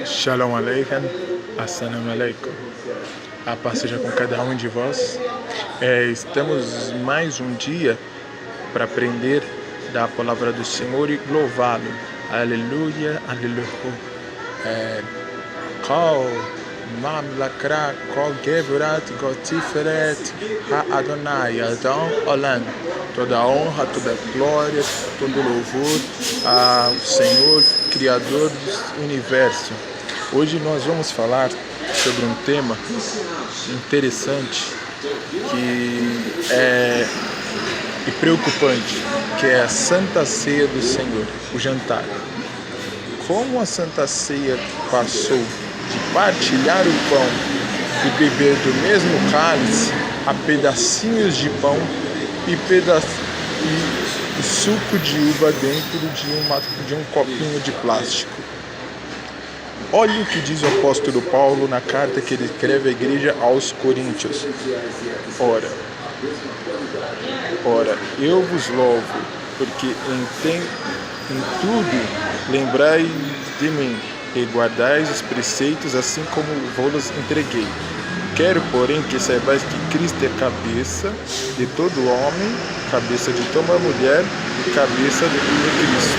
Shalom Aleichem, Assalamu Alaikum. A paz seja com cada um de vós. Estamos mais um dia para aprender da palavra do Senhor e louvá-lo. Aleluia, aleluia. Kol mamlakra kol gevrat gotiferet ha-Adonai Adon Olam. Toda honra, toda glória, todo louvor ao Senhor, Criador do Universo. Hoje nós vamos falar sobre um tema interessante e preocupante, que é a Santa Ceia do Senhor, o jantar. Como a Santa Ceia passou de partilhar o pão e beber do mesmo cálice a pedacinhos de pão e suco de uva dentro de um copinho de plástico. Olha o que diz o apóstolo Paulo na carta que ele escreve à igreja aos Coríntios. Ora, eu vos louvo, porque em tudo lembrai de mim, e guardais os preceitos assim como vos entreguei. Quero, porém, que saibais que Cristo é cabeça de todo homem, cabeça de toda mulher e cabeça de Cristo.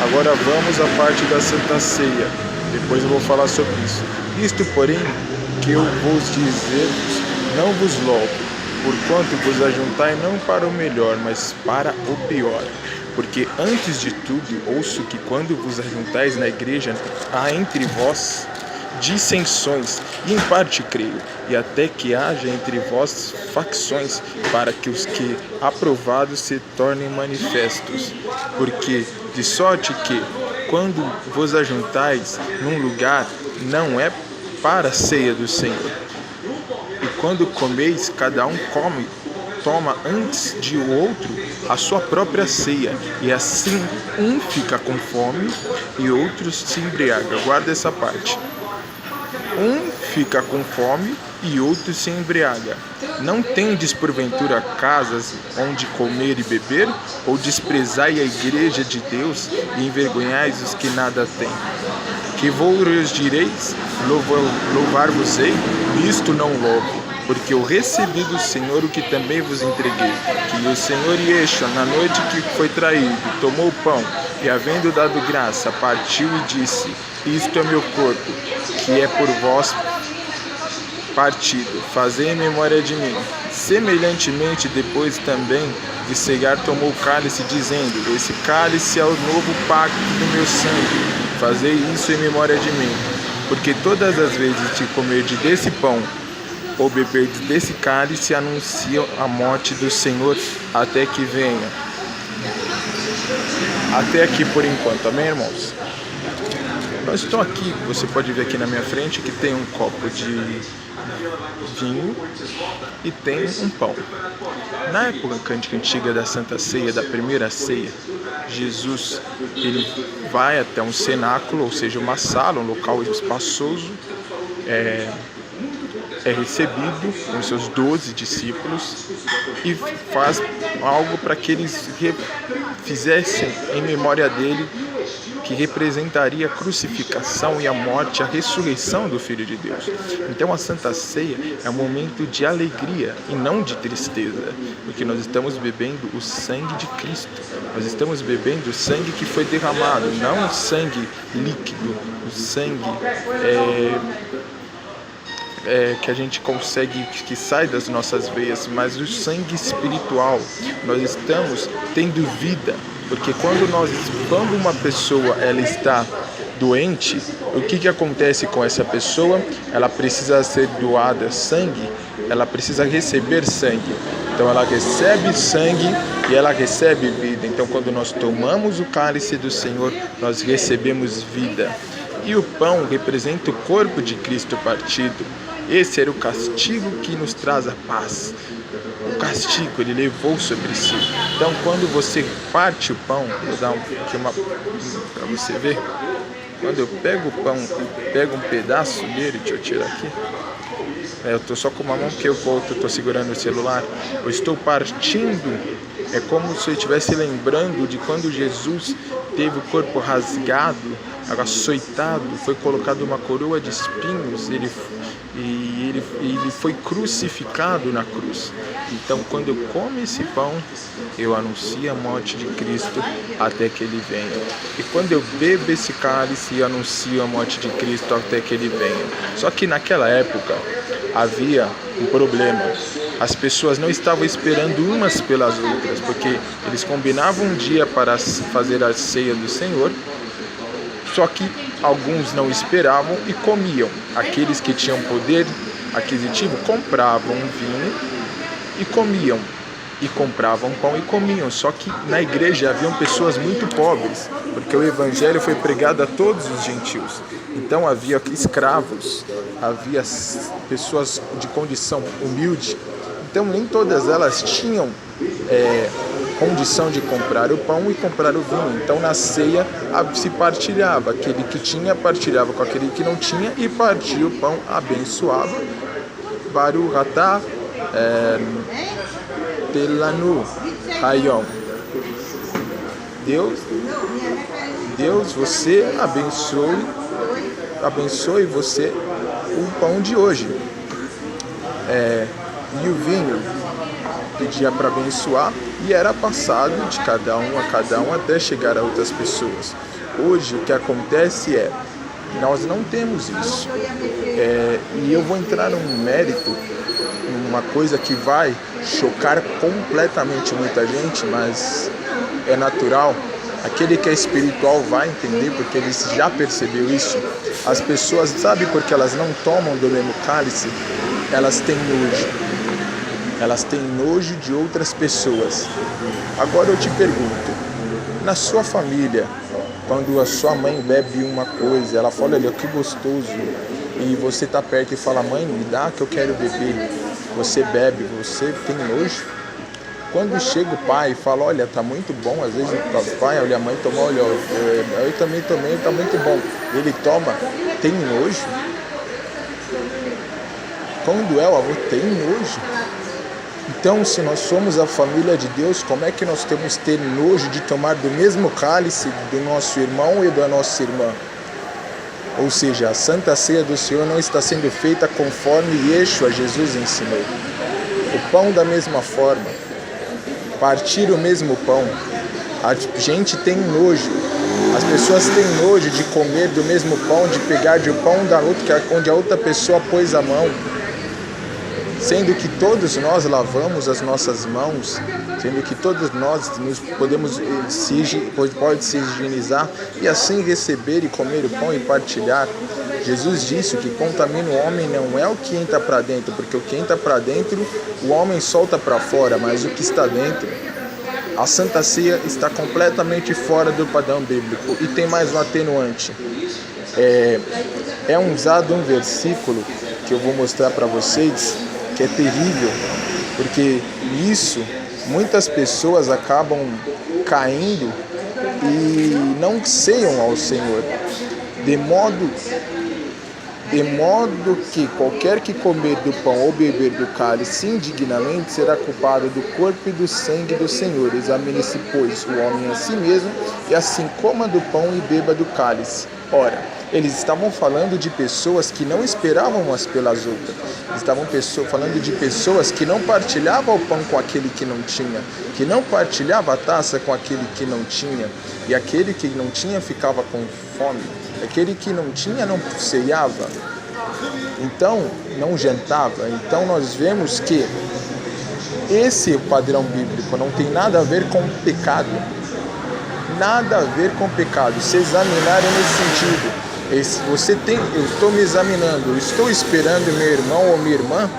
Agora vamos à parte da Santa Ceia. Depois eu vou falar sobre isso. Isto, porém, que eu vos dizer, não vos louvo, porquanto vos ajuntai não para o melhor, mas para o pior. Porque antes de tudo, ouço que quando vos ajuntais na igreja, há entre vós dissensões, e em parte creio, e até que haja entre vós facções, para que os que aprovados se tornem manifestos. Porque, de sorte que, quando vos ajuntais num lugar, não é para a ceia do Senhor. E quando comeis, cada um toma antes de o outro a sua própria ceia, e assim um fica com fome e outro se embriaga. Guarda essa parte. Um fica com fome e outro se embriaga. Não tendes porventura casas onde comer e beber? Ou desprezai a igreja de Deus e envergonhais os que nada têm? Que vos direis, louvar-vos-ei? Isto não louvo, porque eu recebi do Senhor o que também vos entreguei, que o Senhor Yeshua, na noite que foi traído, tomou o pão, e havendo dado graça, partiu e disse: isto é meu corpo, que é por vós partido, fazei em memória de mim. Semelhantemente, depois também de cegar, tomou o cálice, dizendo: esse cálice é o novo pacto do meu sangue, fazei isso em memória de mim. Porque todas as vezes que comerdes desse pão ou beberdes desse cálice, anunciam a morte do Senhor até que venha. Até aqui por enquanto, amém, irmãos? Nós estamos aqui, você pode ver aqui na minha frente que tem um copo de vinho e tem um pão. Na época antiga da Santa Ceia, da primeira ceia, Jesus ele vai até um cenáculo, ou seja, uma sala, um local espaçoso, é recebido com seus 12 discípulos e faz algo para que eles fizessem em memória dele, que representaria a crucificação e a morte, a ressurreição do Filho de Deus. Então a Santa Ceia é um momento de alegria e não de tristeza, porque nós estamos bebendo o sangue de Cristo. Nós estamos bebendo o sangue que foi derramado, não o sangue líquido, o sangue que a gente consegue, que sai das nossas veias, mas o sangue espiritual. Nós estamos tendo vida, porque quando uma pessoa ela está doente, o que acontece com essa pessoa? Ela precisa ser doada sangue, ela precisa receber sangue. Então ela recebe sangue e ela recebe vida. Então quando nós tomamos o cálice do Senhor, nós recebemos vida. E o pão representa o corpo de Cristo partido. Esse era o castigo que nos traz a paz. O castigo ele levou sobre si. Então quando você parte o pão, vou dar aqui para você ver. Quando eu pego o pão e pego um pedaço dele, deixa eu tirar aqui. Eu estou só com uma mão porque eu estou segurando o celular. Eu estou partindo. É como se eu estivesse lembrando de quando Jesus teve o corpo rasgado açoitado, foi colocado uma coroa de espinhos, ele foi crucificado na cruz. Então, quando eu como esse pão, eu anuncio a morte de Cristo até que Ele venha. E quando eu bebo esse cálice, eu anuncio a morte de Cristo até que Ele venha. Só que naquela época havia um problema. As pessoas não estavam esperando umas pelas outras, porque eles combinavam um dia para fazer a ceia do Senhor, só que alguns não esperavam e comiam. Aqueles que tinham poder aquisitivo compravam vinho e comiam, e compravam pão e comiam. Só que na igreja haviam pessoas muito pobres, porque o evangelho foi pregado a todos os gentios. Então havia escravos, havia pessoas de condição humilde. Então nem todas elas tinham condição de comprar o pão e comprar o vinho. Então na ceia se partilhava. Aquele que tinha partilhava com aquele que não tinha e partia o pão, abençoava. Baruch atah Telanu Hayom. Deus, você abençoe você o pão de hoje. E o vinho pedia para abençoar e era passado de cada um a cada um até chegar a outras pessoas. Hoje o que acontece nós não temos isso. E eu vou entrar num mérito, uma coisa que vai chocar completamente muita gente, mas é natural. Aquele que é espiritual vai entender, porque ele já percebeu isso. As pessoas, sabe por que elas não tomam do mesmo cálice? Elas têm nojo. Elas têm nojo de outras pessoas. Agora eu te pergunto, na sua família, quando a sua mãe bebe uma coisa, ela fala, olha, que gostoso, e você está perto e fala, mãe, me dá que eu quero beber. Você bebe, você tem nojo. Quando chega o pai e fala, olha, tá muito bom, às vezes o pai, olha, a mãe tomou, olha, eu também tomei, tá muito bom. Ele toma, tem nojo. Quando é o avô, tem nojo. Então, se nós somos a família de Deus, como é que nós temos que ter nojo de tomar do mesmo cálice do nosso irmão e da nossa irmã? Ou seja, a Santa Ceia do Senhor não está sendo feita conforme Yeshua, Jesus, ensinou. O pão da mesma forma, partir o mesmo pão. A gente tem nojo, as pessoas têm nojo de comer do mesmo pão, de pegar de pão da outra, onde a outra pessoa pôs a mão. Sendo que todos nós lavamos as nossas mãos, sendo que todos nós pode se higienizar e assim receber e comer o pão e partilhar. Jesus disse que contamina o homem não é o que entra para dentro, porque o que entra para dentro o homem solta para fora, mas o que está dentro, a Santa Ceia está completamente fora do padrão bíblico. E tem mais um atenuante. É usado um versículo que eu vou mostrar para vocês, que é terrível, porque isso muitas pessoas acabam caindo e não ceiam ao Senhor, de modo que qualquer que comer do pão ou beber do cálice indignamente será culpado do corpo e do sangue do Senhor. Examine-se, pois, o homem a si mesmo, e assim coma do pão e beba do cálice. Ora, eles estavam falando de pessoas que não esperavam umas pelas outras. Eles estavam falando de pessoas que não partilhavam o pão com aquele que não tinha, que não partilhava a taça com aquele que não tinha, e aquele que não tinha ficava com fome, aquele que não tinha não ceiava, então não jantava. Então nós vemos que esse padrão bíblico não tem nada a ver com pecado, nada a ver com pecado. Se examinarem nesse sentido, eu estou me examinando, eu estou esperando meu irmão ou minha irmã,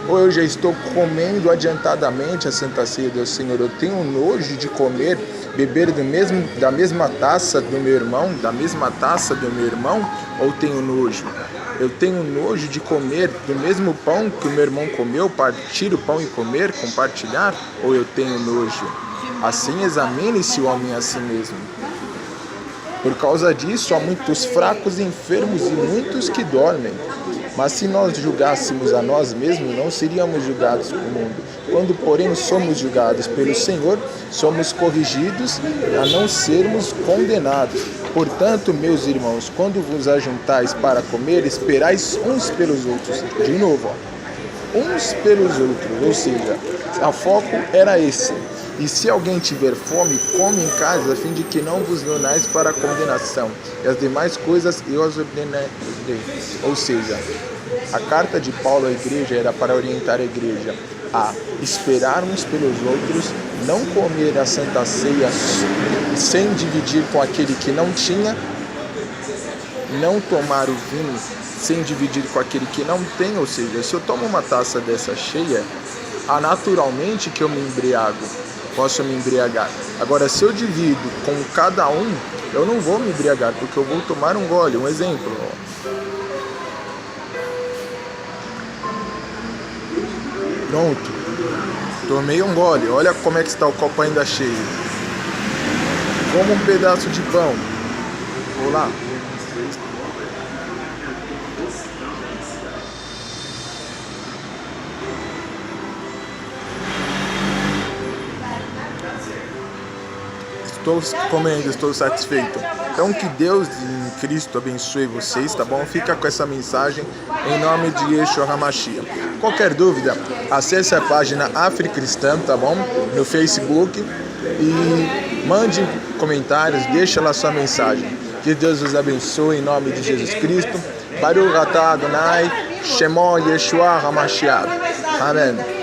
ou eu já estou comendo adiantadamente a Santa Ceia do Senhor? Eu tenho nojo de comer, beber da mesma taça do meu irmão, ou tenho nojo? Eu tenho nojo de comer do mesmo pão que o meu irmão comeu, partir o pão e comer, compartilhar, ou eu tenho nojo? Assim examine-se o homem a si mesmo. Por causa disso, há muitos fracos, enfermos e muitos que dormem. Mas se nós julgássemos a nós mesmos, não seríamos julgados pelo mundo. Quando, porém, somos julgados pelo Senhor, somos corrigidos a não sermos condenados. Portanto, meus irmãos, quando vos ajuntais para comer, esperais uns pelos outros. De novo, uns pelos outros, ou seja, o foco era esse. E se alguém tiver fome, come em casa, a fim de que não vos reunais para a condenação. E as demais coisas eu as ordenei. Ou seja, a carta de Paulo à igreja era para orientar a igreja a esperar uns pelos outros, não comer a Santa Ceia sem dividir com aquele que não tinha, não tomar o vinho sem dividir com aquele que não tem. Ou seja, se eu tomo uma taça dessa cheia, naturalmente que eu me embriago, posso me embriagar. Agora, se eu divido com cada um, eu não vou me embriagar, porque eu vou tomar um gole. Um exemplo. Pronto. Tomei um gole. Olha como é que está o copo ainda cheio. Como um pedaço de pão. Vou lá. Estou comendo, estou satisfeito. Então que Deus em Cristo abençoe vocês, tá bom? Fica com essa mensagem em nome de Yeshua HaMashiach. Qualquer dúvida, acesse a página Africristã, tá bom? No Facebook e mande comentários, deixa lá sua mensagem. Que Deus os abençoe em nome de Jesus Cristo. Baruch atah Adonai, Shemo Yeshua HaMashiach. Amém.